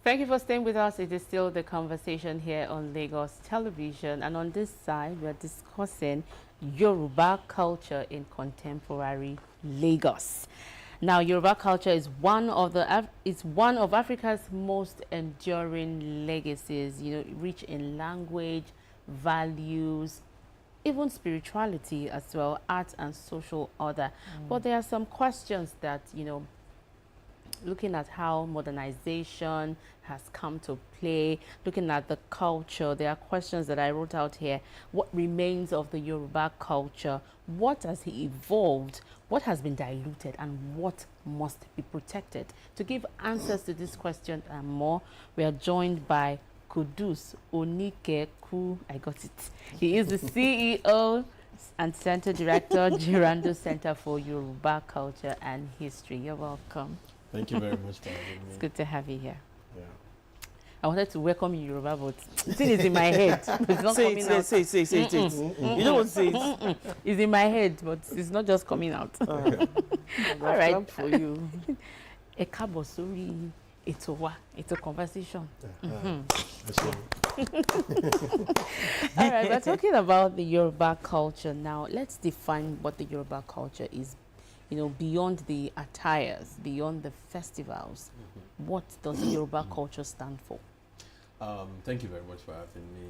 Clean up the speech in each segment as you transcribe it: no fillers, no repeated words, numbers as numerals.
Thank you for staying with us. It is still the conversation here on Lagos Television. And on this side, we're discussing Yoruba culture in contemporary Lagos. Now, Yoruba culture is one of Africa's most enduring legacies, rich in language, values, even spirituality as well, art and social order. But there are some questions that, looking at how modernization has come to play, looking at the culture, there are questions that I wrote out here. What remains of the Yoruba culture? What has evolved? What has been diluted? And what must be protected? To give answers to this question and more, we are joined by Qudus Onikeku. I got it. He is the CEO and Center Director, JRandle Center for Yoruba Culture and History. You're welcome. Thank you very much for having me. It's good to have you here. Yeah. I wanted to welcome you, Yoruba, but the thing is in my head. It's not say coming it, out. say it. You don't want to say it. It's in my head, but it's not just coming out. All right. For you. A káàbọ̀ sórí ètò wa, ètò conversation. All right, we're talking about the Yoruba culture now. Let's define what the Yoruba culture is. Beyond the attires, beyond the festivals, what does Yoruba culture stand for? Thank you very much for having me.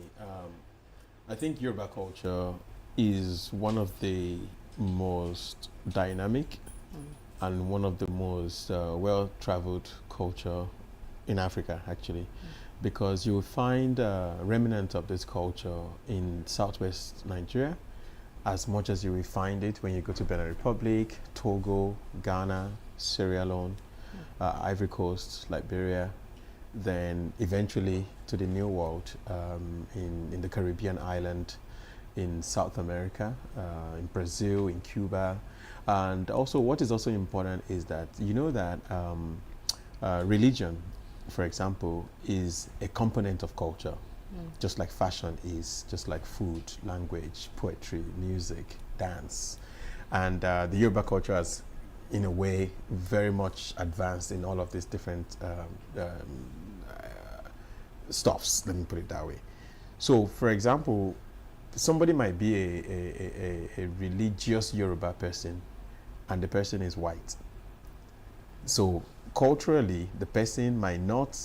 I think Yoruba culture is one of the most dynamic and one of the most well-traveled culture in Africa, actually, because you will find remnants of this culture in southwest Nigeria, as much as you will find it when you go to Benin Republic, Togo, Ghana, Sierra Leone, Ivory Coast, Liberia, then eventually to the New World, in the Caribbean island, in South America, in Brazil, in Cuba. And also what is also important is that religion, for example, is a component of culture. Just like fashion is, just like food, language, poetry, music, dance. And the Yoruba culture has, in a way, very much advanced in all of these different stuffs, let me put it that way. So, for example, somebody might be a religious Yoruba person, and the person is white. So, culturally, the person might not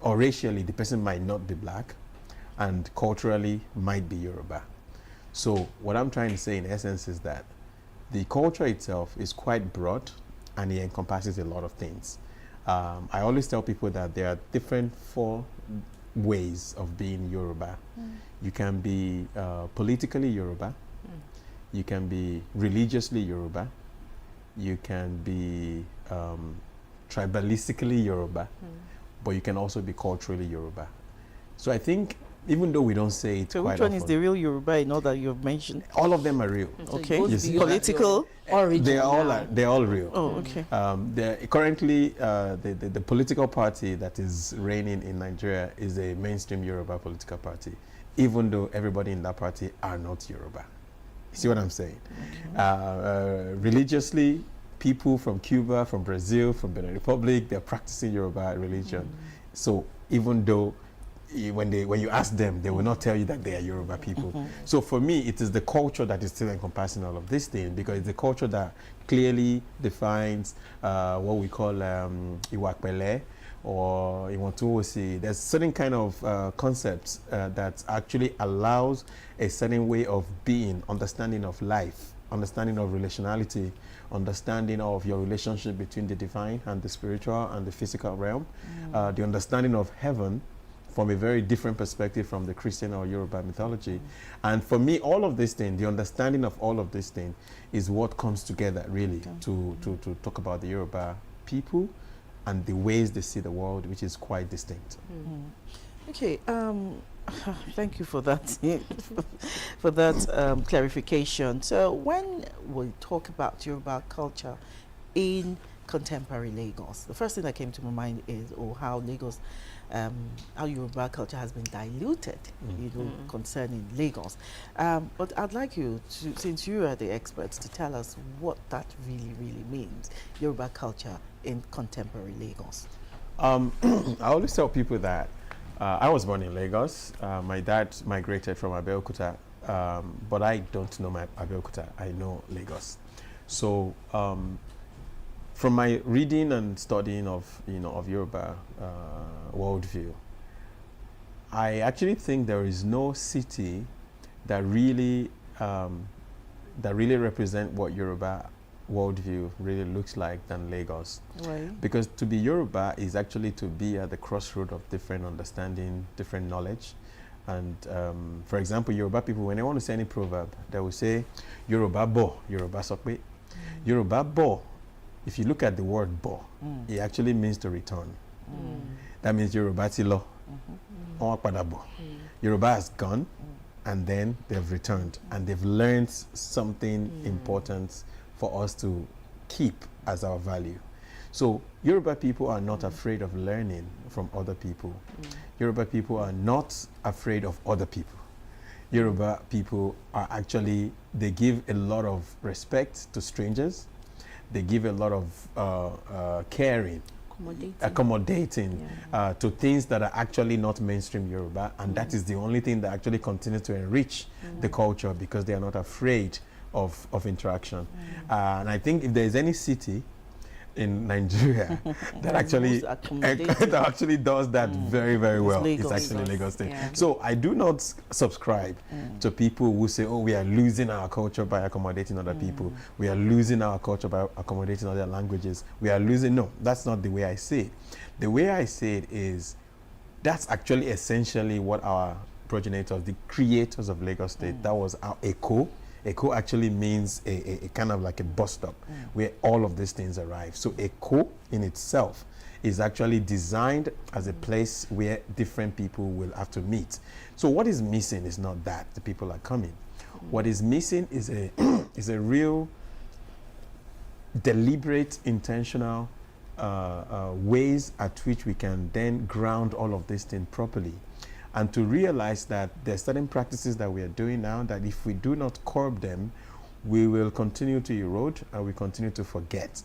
or racially, the person might not be black, and culturally might be Yoruba. So what I'm trying to say in essence is that the culture itself is quite broad and it encompasses a lot of things. I always tell people that there are different 4 ways of being Yoruba. You can be politically Yoruba, you can be religiously Yoruba, you can be tribalistically Yoruba, but you can also be culturally Yoruba. So I think, even though we don't say it So quite which one often, is the real Yoruba in all that you've mentioned? all of them are real. So Okay. it goes You see, beyond political. your origin They're all real. Oh, okay. Currently, the political party that is reigning in Nigeria is a mainstream Yoruba political party, even though everybody in that party are not Yoruba. You see what I'm saying? Okay. Religiously, people from Cuba, from Brazil, from Benin Republic, they're practicing Yoruba religion. So even though when you ask them, they will not tell you that they are Yoruba people. So for me, it is the culture that is still encompassing all of these things, because it's the culture that clearly defines what we call Iwa Pele or Iwontunwosi. There's certain kind of concepts that actually allows a certain way of being, understanding of life, understanding of relationality, understanding of your relationship between the divine and the spiritual and the physical realm, the understanding of heaven from a very different perspective from the Christian or Yoruba mythology. And for me, all of these things, the understanding of all of these things is what comes together really to talk about the Yoruba people and the ways they see the world, which is quite distinct. Okay, thank you for that for that clarification. So when we talk about Yoruba culture in contemporary Lagos, the first thing that came to my mind is how Lagos, how Yoruba culture has been diluted, concerning Lagos. But I'd like you to, since you are the experts, to tell us what that really means, Yoruba culture in contemporary Lagos. I always tell people that I was born in Lagos. My dad migrated from Abeokuta, but I don't know my Abeokuta. I know Lagos. So from my reading and studying of Yoruba worldview, I actually think there is no city that really represent what Yoruba worldview really looks like than Lagos. Right. Because to be Yoruba is actually to be at the crossroad of different understanding, different knowledge. And for example, Yoruba people, when they want to say any proverb, they will say Yoruba bo, Yoruba sokwe. Yoruba bo, if you look at the word bo, it actually means to return. That means Yoruba ti lo, Yoruba has gone, and then they've returned, and they've learned something important for us to keep as our value. So Yoruba people are not afraid of learning from other people. Yoruba people are not afraid of other people. Yoruba people are actually, they give a lot of respect to strangers. They give a lot of caring, accommodating to things that are actually not mainstream Yoruba, and that is the only thing that actually continues to enrich the culture, because they are not afraid of interaction. And I think if there is any city in Nigeria that actually does that very well, it's actually Lagos State. Yeah. So I do not subscribe to people who say, oh, we are losing our culture by accommodating other people. We are losing our culture by accommodating other languages. We are losing. No, that's not the way I say it. The way I say it is, that's actually essentially what our progenitors, the creators of Lagos State, that was our echo. Echo actually means a kind of like a bus stop where all of these things arrive. So Echo in itself is actually designed as a place where different people will have to meet. So what is missing is not that the people are coming. What is missing is a is a real deliberate, intentional ways at which we can then ground all of this thing properly. And to realize that there are certain practices that we are doing now that if we do not curb them, we will continue to erode and we continue to forget.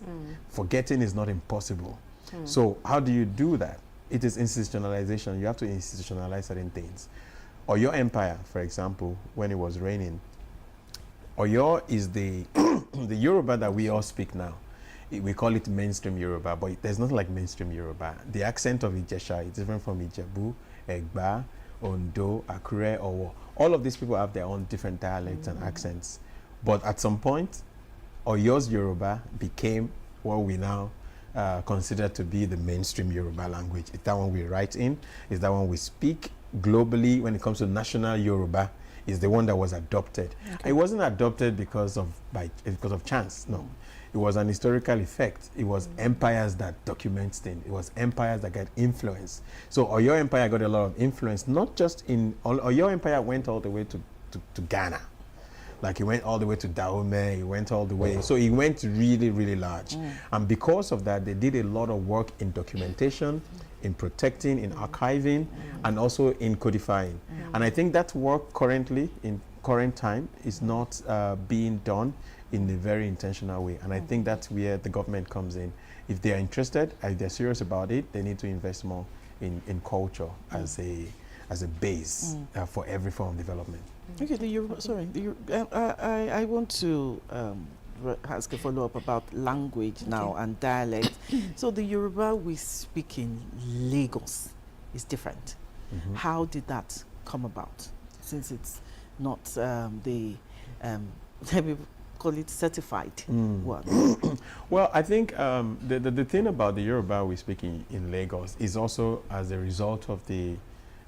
Forgetting is not impossible. So how do you do that? It is institutionalization. You have to institutionalize certain things. Oyo Empire, for example, when it was reigning, Oyo is the the Yoruba that we all speak now. We call it mainstream Yoruba, but there's nothing like mainstream Yoruba. The accent of Ijesha is different from Ijebu, Egba, Ondo, Akure, Owo. All of these people have their own different dialects and accents. But at some point, Oyo's Yoruba became what we now consider to be the mainstream Yoruba language. It's that one we write in, it's that one we speak globally. When it comes to national Yoruba, is the one that was adopted. Okay. It wasn't adopted because of chance, no. It was an historical effect. It was empires that document things. It was empires that got influence. So Oyo Empire got a lot of influence, not just in, Oyo Empire went all the way to Ghana. Like he went all the way to Dahomey, he went all the way. So he went really large. And because of that, they did a lot of work in documentation, in protecting, in archiving, and also in codifying. And I think that work currently, in current time, is not being done in a very intentional way. And I think that's where the government comes in. If they're interested, if they're serious about it, they need to invest more in culture as a base for every form of development. Okay, I want to ask a follow-up about language now and dialect. So the Yoruba we speak in Lagos is different. How did that come about? Since it's not let me call it certified one. Well, I think the thing about the Yoruba we speak in Lagos is also as a result of the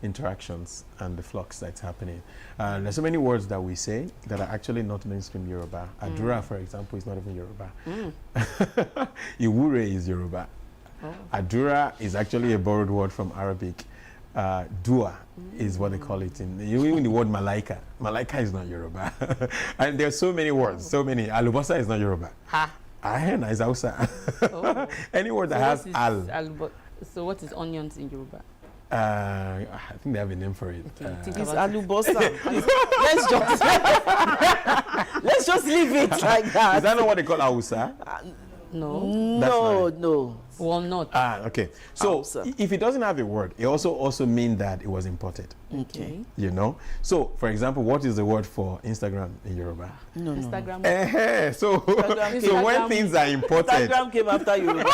interactions and the flux that's happening. There's so many words that we say that are actually not mainstream Yoruba. Adura, for example, is not even Yoruba. Iwure is Yoruba. Adura is actually a borrowed word from Arabic. Dua is what they call it even the word Malaika is not Yoruba. And there's so many words, so many. Alubasa is not Yoruba. Ahena is Hausa. Oh. Any word that has al. So what is onions in Yoruba? I think they have a name for it. Okay, think It's about it. alubosa. Let's just leave it like that. Is that not what they call Hausa? No. No. Walnut. Okay. So Hausa. if it doesn't have a word, it also mean that it was imported. Okay. You know. So, for example, what is the word for Instagram in Yoruba? No. Instagram. So, Instagram when things are imported, Instagram came after Yoruba.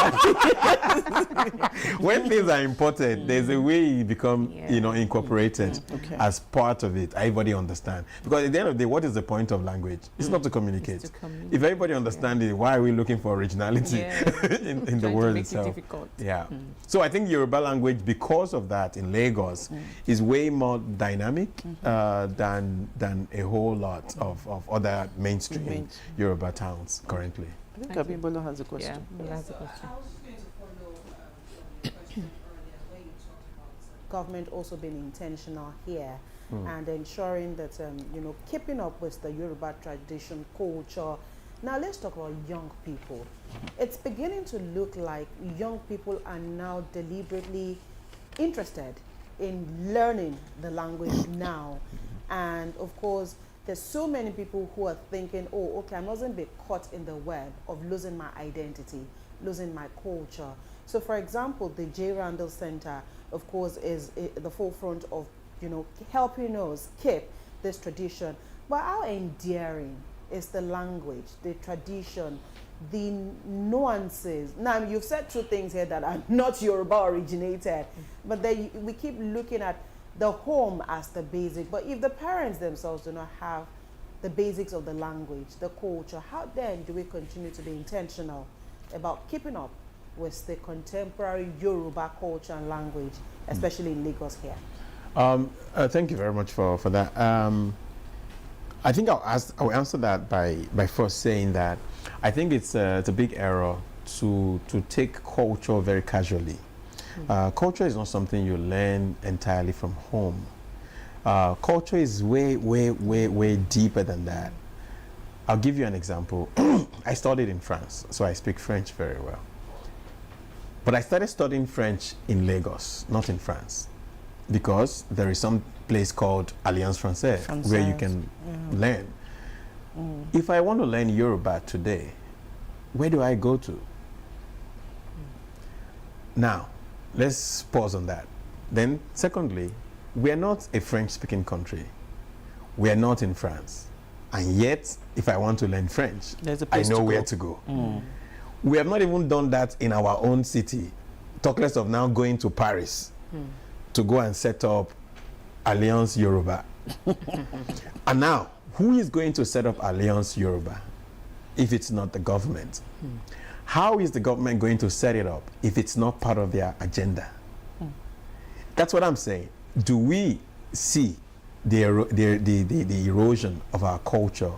when things are imported, there's a way it become, Yeah. incorporated Okay. as part of it. Everybody understand. Because at the end of the day, what is the point of language? It's not to communicate. It's to communicate. If everybody understands it, why are we looking for originality Yeah. in the Trying to word make itself? it difficult. Yeah. So I think Yoruba language, because of that, in Lagos, is way more dynamic than a whole lot of other mainstream Yoruba towns currently. I think Thank you. Abimbolo has a question. Yeah, he has a question. I was just going to follow the question earlier where you talked about government also being intentional here and ensuring that, keeping up with the Yoruba tradition, culture. Now let's talk about young people. It's beginning to look like young people are now deliberately interested in learning the language now. And of course, there's so many people who are thinking, oh, okay, I mustn't be caught in the web of losing my identity, losing my culture. So for example, the JRandle Center, of course, is at the forefront of, helping us keep this tradition. But how endearing is the language, the tradition, the nuances? Now, you've said two things here that are not Yoruba originated, but we keep looking at the home as the basic. But if the parents themselves do not have the basics of the language, the culture, how then do we continue to be intentional about keeping up with the contemporary Yoruba culture and language, especially in Lagos here? Thank you very much for that. I think I'll answer that by first saying that I think it's a big error to take culture very casually. Culture is not something you learn entirely from home. Culture is way deeper than that. I'll give you an example. I studied in France, so I speak French very well. But I started studying French in Lagos, not in France, because there is some place called Alliance Française where you can learn. If I want to learn Yoruba today, where do I go to? Now, let's pause on that. Then, secondly, we are not a French-speaking country. We are not in France. And yet, if I want to learn French, I know where to go. We have not even done that in our own city. Talk less of now going to Paris to go and set up Alliance Yoruba. And now, who is going to set up Alliance Yoruba if it's not the government? How is the government going to set it up if it's not part of their agenda? That's what I'm saying. Do we see the erosion of our culture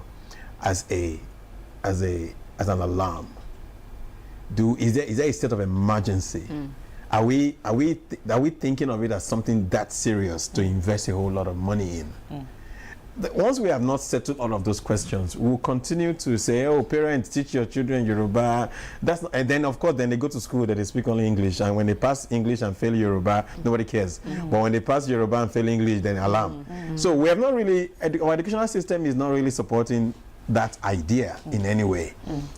as an alarm? Is there a state of emergency? Are we thinking of it as something that serious to invest a whole lot of money in? Once we have not settled all of those questions, we'll continue to say, oh, parents, teach your children Yoruba. And then, of course, then they go to school that they speak only English. And when they pass English and fail Yoruba, nobody cares. But when they pass Yoruba and fail English, then alarm. So we have not really, our educational system is not really supporting that idea in any way.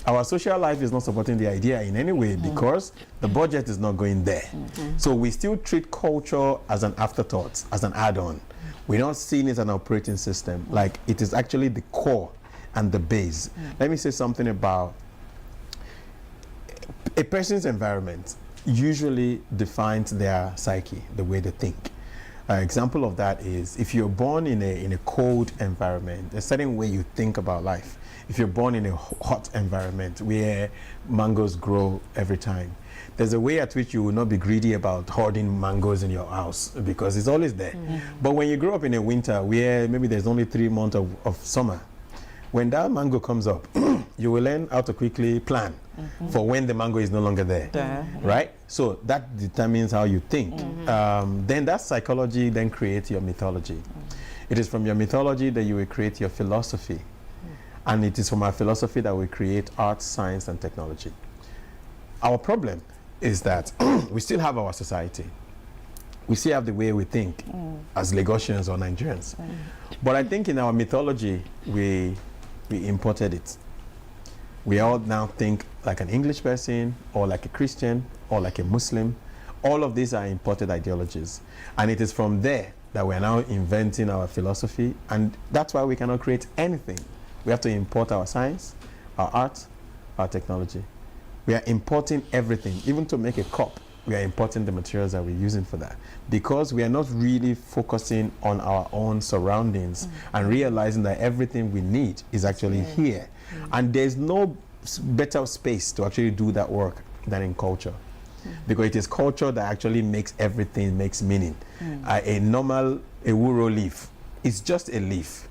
Our social life is not supporting the idea in any way because the budget is not going there. So we still treat culture as an afterthought, as an add-on. We're not seeing it as an operating system. Like, it is actually the core and the base. Let me say something about a person's environment usually defines their psyche, the way they think. Example of that is if you're born in a cold environment, a certain way you think about life. If you're born in a hot environment where mangoes grow every time, there's a way at which you will not be greedy about hoarding mangoes in your house because it's always there. But when you grow up in a winter where maybe there's only 3 months of summer, when that mango comes up, you will learn how to quickly plan for when the mango is no longer there, right? So that determines how you think. Then that psychology then creates your mythology. It is from your mythology that you will create your philosophy. And it is from our philosophy that we create art, science, and technology. Our problem is that we still have our society. We still have the way we think as Lagosians or Nigerians. But I think in our mythology, we imported it. We all now think like an English person, or like a Christian, or like a Muslim. All of these are imported ideologies. And it is from there that we're now inventing our philosophy. And that's why we cannot create anything. We have to import our science, our art, our technology. We are importing everything. Even to make a cup, we are importing the materials that we're using for that. Because we are not really focusing on our own surroundings and realizing that everything we need is actually here. And there's no better space to actually do that work than in culture. Because it is culture that actually makes everything, makes meaning. A wuro leaf is just a leaf.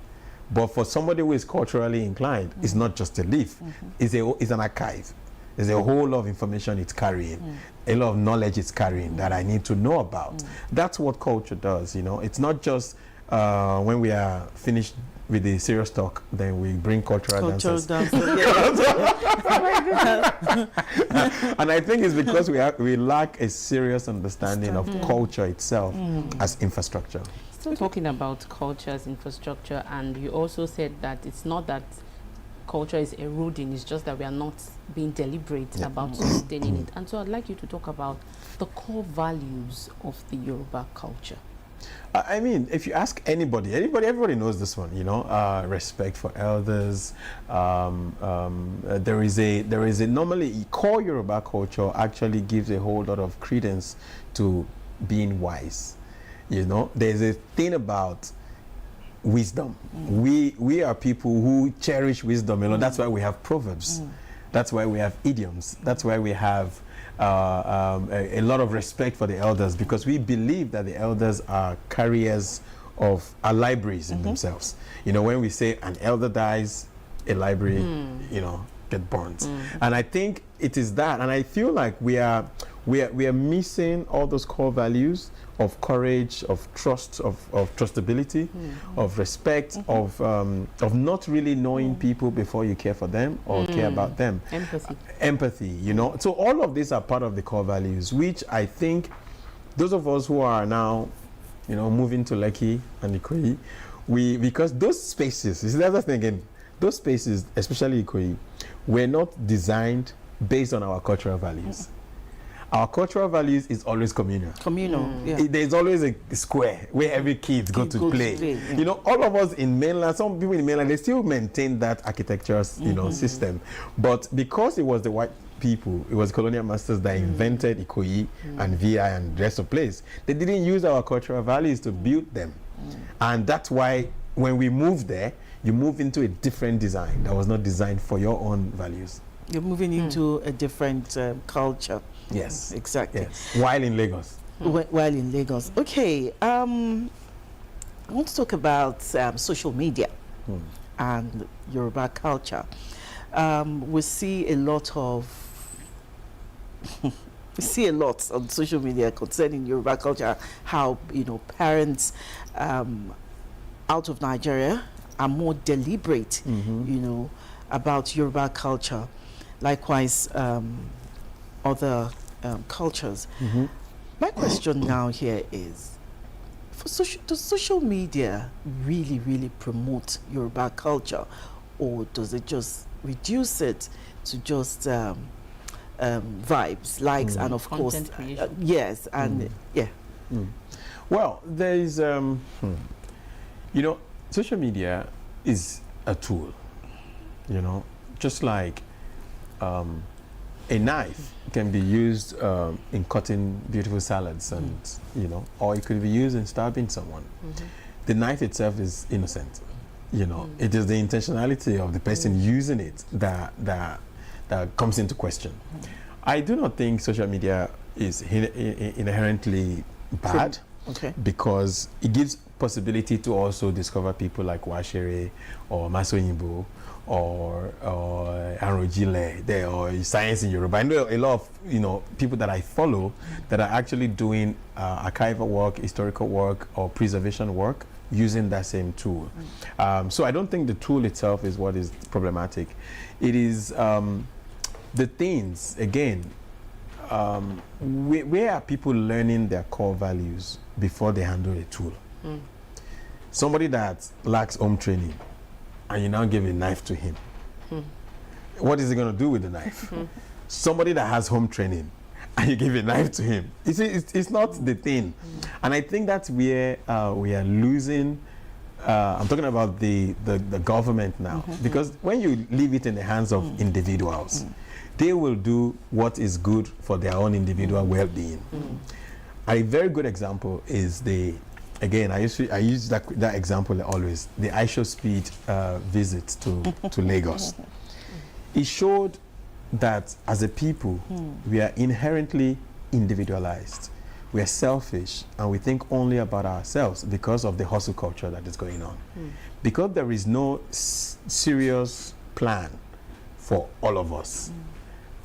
But for somebody who is culturally inclined, it's not just a leaf. It's an archive. There's a whole lot of information it's carrying, a lot of knowledge it's carrying that I need to know about. That's what culture does, you know. It's not just when we are finished with the serious talk, then we bring cultural dances. And I think it's because we lack a serious understanding of culture itself as infrastructure. Still talking about culture as infrastructure, and you also said that it's not that culture is eroding, it's just that we are not being deliberate about sustaining it. And so I'd like you to talk about the core values of the Yoruba culture. I mean, if you ask anybody, everybody knows this one, you know, respect for elders. There is a normally core Yoruba culture actually gives a whole lot of credence to being wise. You know, there's a thing about wisdom. We are people who cherish wisdom. You know, that's why we have proverbs. That's why we have idioms. That's why we have a lot of respect for the elders, because we believe that the elders are carriers of our libraries in themselves. You know, when we say an elder dies, a library, you know, get burnt. And I think it is that, and I feel like we are missing all those core values of courage, of trust, of trustability, of respect, of not really knowing people before you care for them or care about them. Empathy, you know. So all of these are part of the core values, which I think those of us who are now, you know, moving to Lekki and Ikoyi, because those spaces, you see, that's the thing again, those spaces, especially Ikoyi, were not designed based on our cultural values. Our cultural values is always communal. There's always a square where every kid go to play. You know, all of us in mainland, some people in mainland, they still maintain that architectural, you know, system. But because it was the white people, it was colonial masters that invented Ikoyi and VI and the rest of the place, they didn't use our cultural values to build them. And that's why when we move there, you move into a different design that was not designed for your own values. You're moving into a different culture. Yes. Exactly. Yes. While in Lagos. While in Lagos. Okay. I want to talk about social media and Yoruba culture. We see a lot of we see a lot on social media concerning Yoruba culture, how, you know, parents out of Nigeria are more deliberate, you know, about Yoruba culture. Likewise, other cultures. My question now here is, does social media really promote Yoruba culture, or does it just reduce it to just vibes, likes, and of course, yes, and Well, there is, you know, social media is a tool, you know, just like a knife can be used in cutting beautiful salads, and you know, or it could be used in stabbing someone. The knife itself is innocent, you know. It is the intentionality of the person using it that comes into question. I do not think social media is inherently bad, because it gives possibility to also discover people like Washere or Masoyimbo or Arojile, or Science in Yoruba. I know a lot of, you know, people that I follow that are actually doing archival work, historical work, or preservation work using that same tool. So I don't think the tool itself is what is problematic. It is the things, again, where are people learning their core values before they handle a tool? Somebody that lacks home training, and you now give a knife to him. What is he going to do with the knife? Somebody that has home training, and you give a knife to him. It's not the thing. And I think that's where we are losing. I'm talking about the government now. Because when you leave it in the hands of individuals, they will do what is good for their own individual well-being. A very good example is again, I use that example always, the ISHO Speed visit to Lagos. It showed that as a people, we are inherently individualized. We are selfish, and we think only about ourselves because of the hustle culture that is going on. Because there is no serious plan for all of us.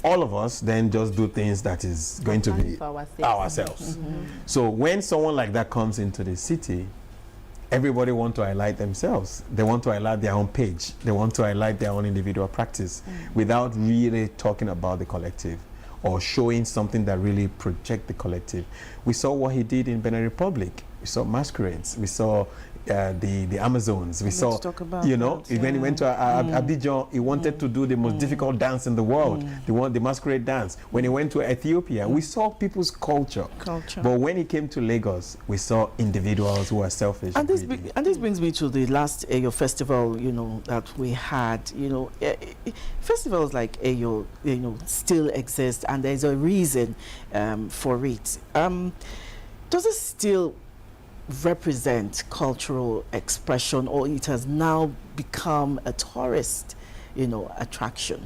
All of us then just do things that is going to be ourselves. So when someone like that comes into the city, everybody want to highlight themselves. They want to highlight their own page. They want to highlight their own individual practice without really talking about the collective or showing something that really project the collective. We saw what he did in Benin Republic. We saw masquerades. We saw the Amazons. We saw, you know, when he went to Abidjan, he wanted to do the most difficult dance in the world, the masquerade dance. When he went to Ethiopia, we saw people's culture. But when he came to Lagos, we saw individuals who are selfish. And this brings me to the last Ayo festival, you know, that we had. You know, festivals like Ayo, you know, still exist, and there's a reason for it. Does it still represent cultural expression, or it has now become a tourist, you know, attraction?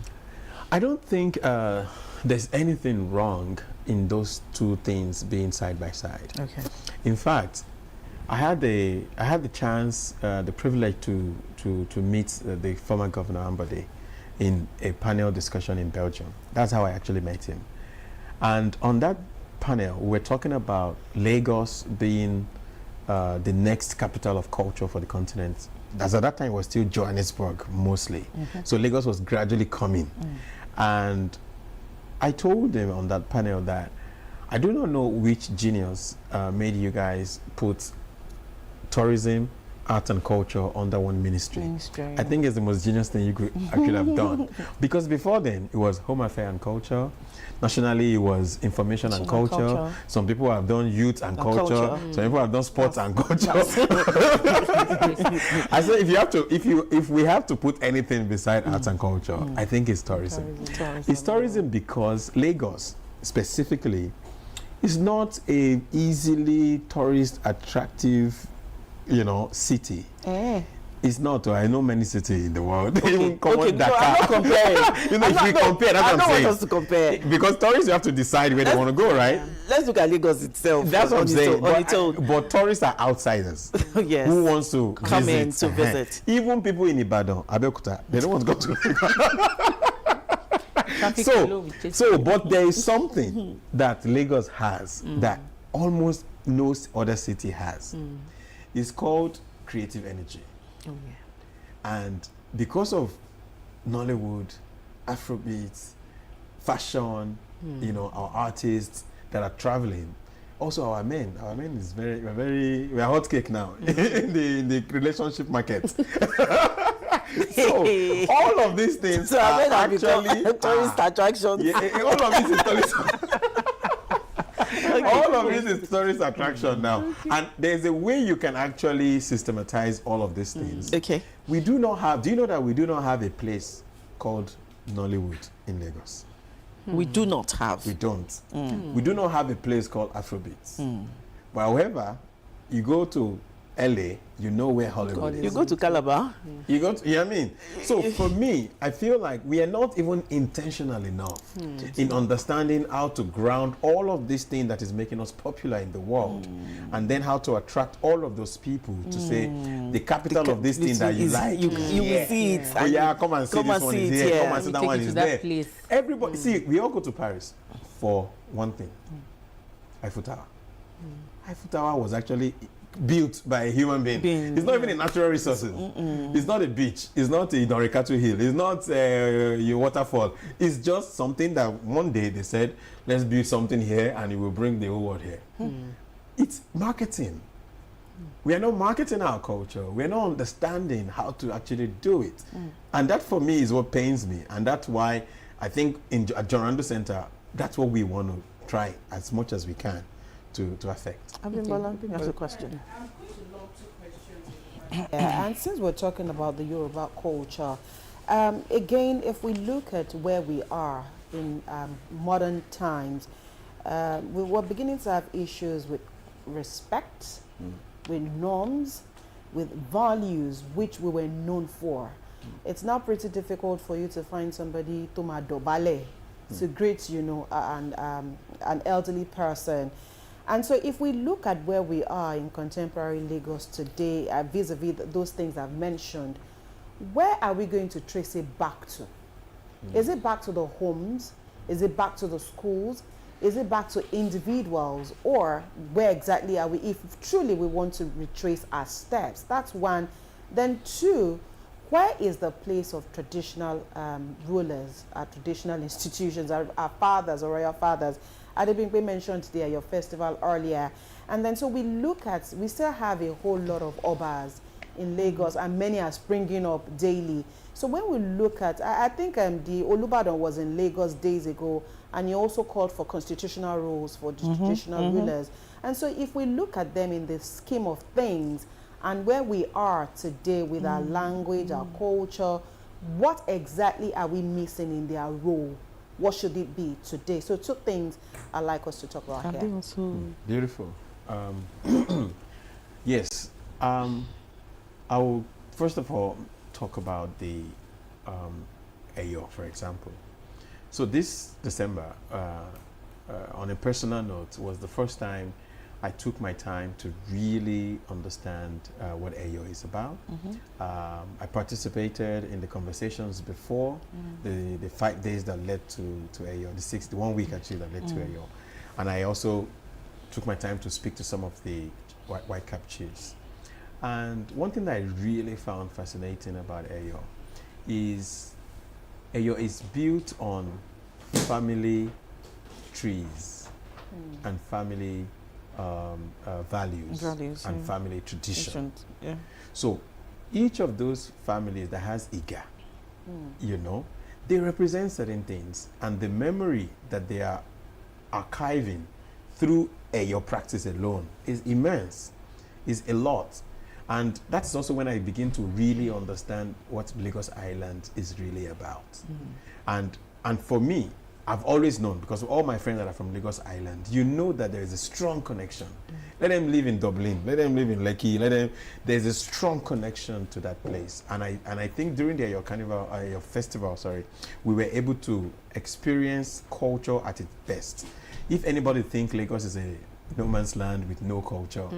I don't think there's anything wrong in those two things being side by side. Okay. In fact, I had the chance, the privilege to meet the former Governor Ambode in a panel discussion in Belgium. That's how I actually met him. And on that panel, we were talking about Lagos being the next capital of culture for the continent. As at that time, it was still Johannesburg mostly. So Lagos was gradually coming. And I told them on that panel that I do not know which genius made you guys put tourism, art and culture under one ministry. I think it's the most genius thing you could actually have done. Because before then, it was Home Affairs and Culture. Nationally, it was information and culture. Some people have done youth and culture. Some people have done sports and culture. I said, if we have to put anything beside arts and culture, I think it's tourism. It's tourism because Lagos, specifically, is not a easily tourist attractive, you know, city. It's not. I know many cities in the world. Even I'm not comparing. You know, if we compare, that's what I'm saying. I don't want us to compare. Because tourists, you have to decide where they want to go, right? Let's look at Lagos itself. That's what I'm saying. But tourists are outsiders. Yes. Who wants to come in to visit? Even people in Ibadan, Abeokuta, they don't want to go to but there is something that Lagos has that almost no other city has. It's called creative energy. And because of Nollywood, Afrobeats, fashion, you know, our artists that are traveling, also our men is we are hot cake now in the relationship market. So all of these things are actually tourist attractions. Yeah, all of this is tourist. All of this is tourist attraction now. And there's a way you can actually systematize all of these things. Okay. We do not have, do you know that we do not have a place called Nollywood in Lagos? We do not have. We don't. We do not have a place called Afrobeats. But however, you go to LA, you know where Hollywood is. You go to Calabar. You know what I mean? So for me, I feel like we are not even intentional enough in understanding how to ground all of this thing that is making us popular in the world, and then how to attract all of those people to say the capital of this thing that you like. You will see it. Oh yeah, come and see this one is here. Come and see that one is there. Place. Everybody, see, we all go to Paris for one thing: Eiffel Tower. Eiffel Tower was actually built by a human being. It's not even a natural resources. It's not a beach. It's not a Onikeku hill. It's not a waterfall. It's just something that one day they said, let's build something here and it will bring the whole world here. It's marketing. We are not marketing our culture. We are not understanding how to actually do it. And that for me is what pains me. And that's why I think at JRandle Center, that's what we want to try as much as we can to affect. Abimbola, that's a question. I'm going to lump two questions. And since we're talking about the Yoruba culture, again, if we look at where we are in modern times, we were beginning to have issues with respect, with norms, with values which we were known for. It's now pretty difficult for you to find somebody to madobale, to greet, you know, an elderly person. And so if we look at where we are in contemporary Lagos today, vis-a-vis those things I've mentioned, where are we going to trace it back to? Is it back to the homes? Is it back to the schools? Is it back to individuals? Or where exactly are we, if truly we want to retrace our steps? That's one. Then two, where is the place of traditional rulers, our traditional institutions, our fathers or royal fathers? Adebimpe mentioned there your festival earlier. And then so we look at, we still have a whole lot of obas in Lagos and many are springing up daily. So when we look at, I think the Olubadan was in Lagos days ago, and he also called for constitutional rules for the traditional rulers. And so if we look at them in the scheme of things and where we are today with our language, our culture, what exactly are we missing in their role? What should it be today? So two things I'd like us to talk about here. Beautiful. Yes. I will first of all talk about the Eyo, for example. So this December, on a personal note, was the first time I took my time to really understand what Eyo is about. I participated in the conversations before the 5 days that led to Eyo, the 1 week actually that led to Eyo. And I also took my time to speak to some of the white cap chiefs. And one thing that I really found fascinating about Eyo is built on family trees and family values and family tradition. So each of those families that has Iga, you know, they represent certain things, and the memory that they are archiving through Eyo practice alone is immense, is a lot. And that's also when I begin to really understand what Lagos Island is really about. And for me, I've always known, because of all my friends that are from Lagos Island, you know that there is a strong connection. Let them live in Dublin, let them live in Lekki, there's a strong connection to that place. And I think during your carnival, your festival, we were able to experience culture at its best. If anybody thinks Lagos is a no man's land with no culture,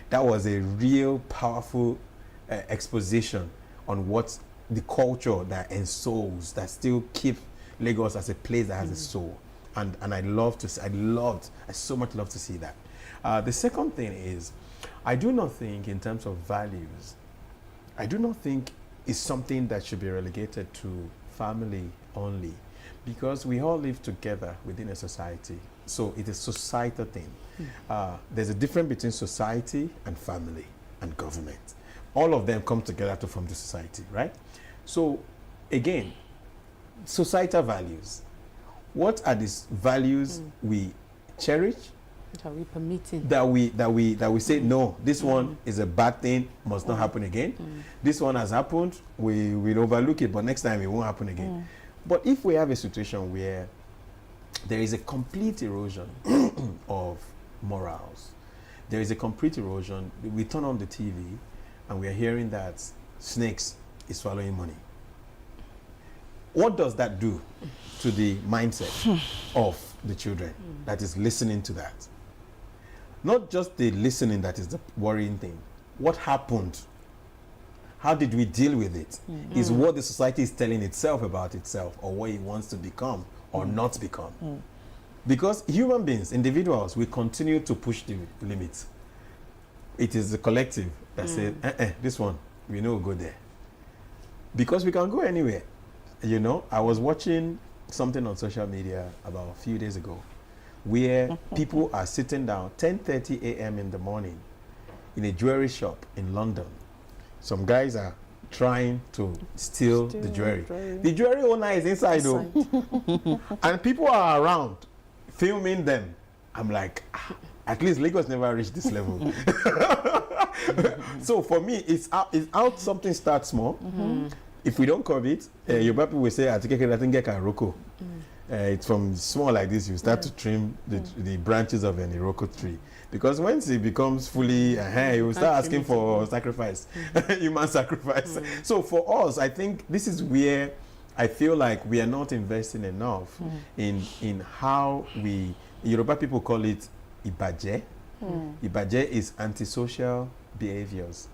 that was a real powerful exposition on what the culture that ensouls, that still keep Lagos as a place that has a soul. And I so much love to see that. The second thing is, I do not think in terms of values, I do not think it's something that should be relegated to family only, because we all live together within a society. So it is a societal thing. There's a difference between society and family and government. All of them come together to form the society, right? So again, societal values. What are these values we cherish? Are we permitting? That we say, no, this one is a bad thing, must not happen again. This one has happened, we will overlook it, but next time it won't happen again. But if we have a situation where there is a complete erosion of morals, there is a complete erosion, we turn on the TV and we are hearing that snakes is swallowing money. What does that do to the mindset of the children that is listening to that? Not just the listening that is the worrying thing. What happened? How did we deal with it? Is what the society is telling itself about itself, or what it wants to become or not become. Because human beings, individuals, we continue to push the limits. it is the collective that says, this one, we know we'll go there. Because we can go anywhere. You know, I was watching something on social media about a few days ago where people are sitting down 10:30 a.m. in the morning in a jewelry shop in London. Some guys are trying to steal the jewelry. The jewelry owner is inside though. And people are around filming them. I'm like, at least Lagos never reached this level. So for me, it's out something starts small. If we don't cover it, Yoruba people will say, Roko. It's from small like this, you start to trim the branches of an Iroko tree. Because once it becomes fully, you will start asking for sacrifice, human sacrifice. So for us, I think this is where I feel like we are not investing enough in how we, Yoruba people call it Ibaje. Ibaje is antisocial behaviors.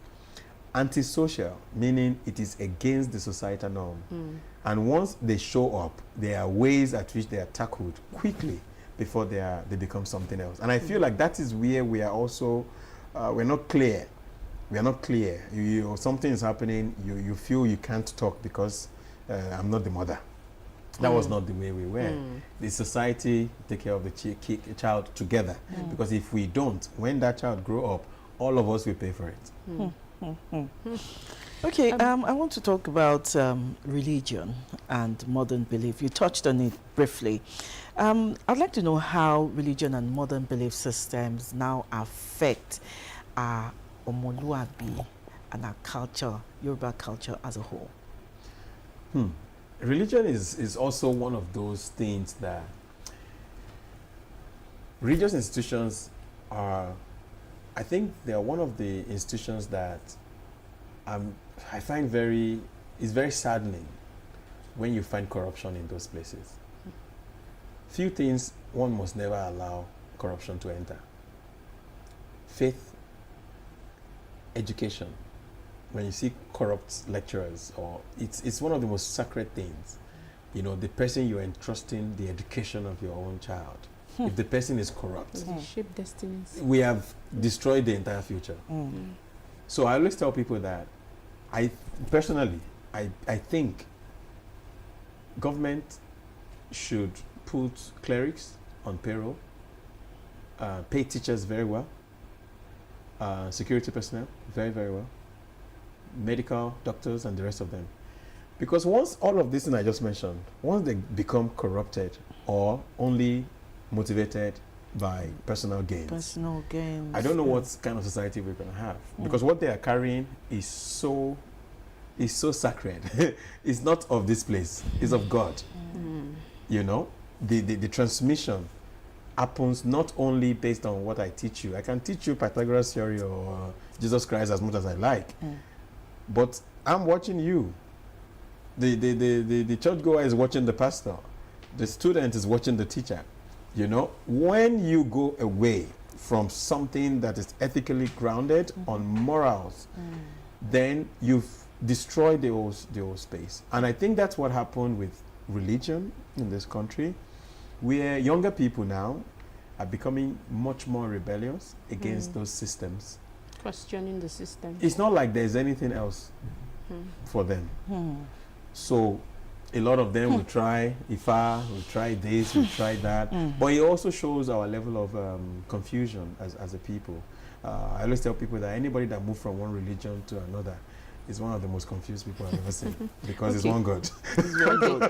Antisocial, meaning it is against the societal norm. And once they show up, there are ways at which they are tackled quickly before they become something else. And I feel like that is where we are also, we're not clear. We are not clear. Something is happening, you feel you can't talk because I'm not the mother. That was not the way we were. The society take care of the child together. Because if we don't, when that child grow up, all of us will pay for it. Okay, I want to talk about religion and modern belief. You touched on it briefly. I'd like to know how religion and modern belief systems now affect our Omoluabi and our culture, Yoruba culture as a whole. Religion is also one of those things that religious institutions are, I think they are one of the institutions that I find it's very saddening when you find corruption in those places. Few things one must never allow corruption to enter. Faith, education. When you see corrupt lecturers, or it's one of the most sacred things. You know, the person you're entrusting the education of your own child. If the person is corrupt, shape destinies. We have destroyed the entire future. So I always tell people that I think government should put clerics on payroll, pay teachers very well, security personnel very, very well, medical doctors and the rest of them. Because once all of this thing I just mentioned, once they become corrupted or only motivated by personal gains. I don't know what kind of society we're going to have. Because what they are carrying is so sacred. It's not of this place. It's of God. You know, the transmission happens not only based on what I teach you. I can teach you Pythagoras theory or Jesus Christ as much as I like. But I'm watching you. The churchgoer is watching the pastor. The student is watching the teacher. You know, when you go away from something that is ethically grounded on morals, then you've destroyed the whole space. And I think that's what happened with religion in this country, where younger people now are becoming much more rebellious against those systems. Questioning the system. It's not like there's anything else for them. So a lot of them will try Ifa, will try this, will try that. But it also shows our level of confusion as a people. I always tell people that anybody that moves from one religion to another is one of the most confused people I've ever seen, because it's one God.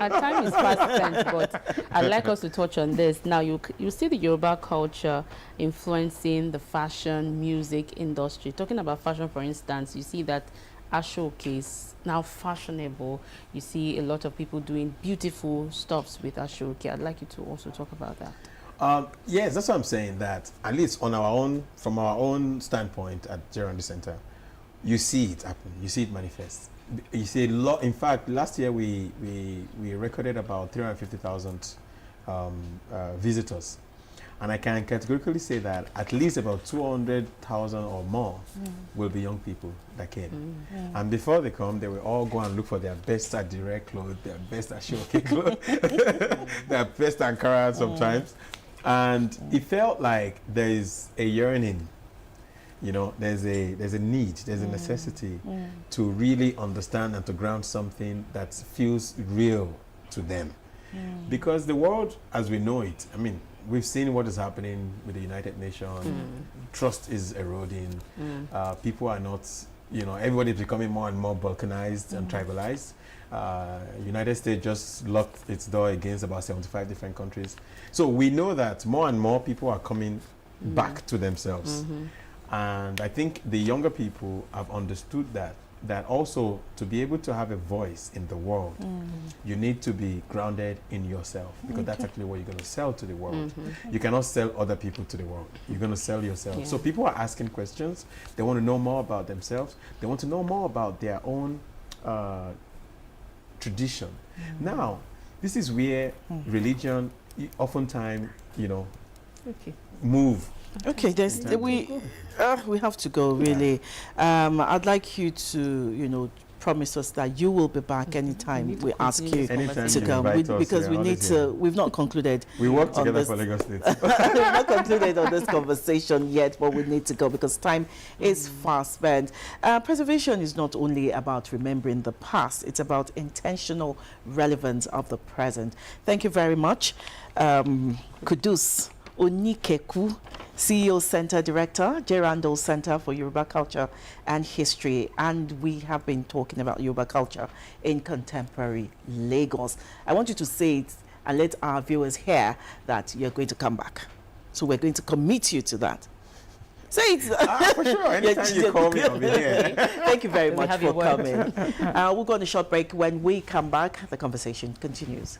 Our time is fast spent, but I'd like us to touch on this. Now, you see the Yoruba culture influencing the fashion, music industry. Talking about fashion, for instance, you see that Ashoke is now fashionable. You see a lot of people doing beautiful stuffs with Ashoke. I'd like you to also talk about that. Yes, that's what I'm saying, that at least on our own, from our own standpoint at JRandle Center, you see it happen, you see it manifest. You see a lot. In fact, last year we recorded about 350,000 visitors. And I can categorically say that at least about 200,000 or more will be young people that came. And before they come, they will all go and look for their best Adire clothes, their best Ashoke clothes, their best Ankara sometimes. And it felt like there is a yearning You know, there's a need, there's a necessity to really understand and to ground something that feels real to them. Because the world as we know it, I mean, we've seen what is happening with the United Nations. Trust is eroding. People are not, you know, everybody's becoming more and more balkanized and tribalized. United States just locked its door against about 75 different countries. So we know that more and more people are coming back to themselves. And I think the younger people have understood that also to be able to have a voice in the world, you need to be grounded in yourself, because that's actually what you're going to sell to the world. You cannot sell other people to the world. You're going to sell yourself. So people are asking questions. They want to know more about themselves. They want to know more about their own tradition. Now, this is where religion oftentimes, you know, move. Okay, we have to go, really. I'd like you to, you know, promise us that you will be back anytime we ask you to come, because we need to. We've not concluded. We work together for Lagos State. We've not concluded on this conversation yet, but we need to go because time is fast spent. Preservation is not only about remembering the past; it's about intentional relevance of the present. Thank you very much, Qudus Onikeku, CEO Center Director, JRandle Center for Yoruba Culture and History. And we have been talking about Yoruba culture in contemporary Lagos. I want you to say it and let our viewers hear that you're going to come back. So we're going to commit you to that. Say it. For sure. Anytime you call me, I'll be here. Thank you very much for coming. We'll go on a short break. When we come back, the conversation continues.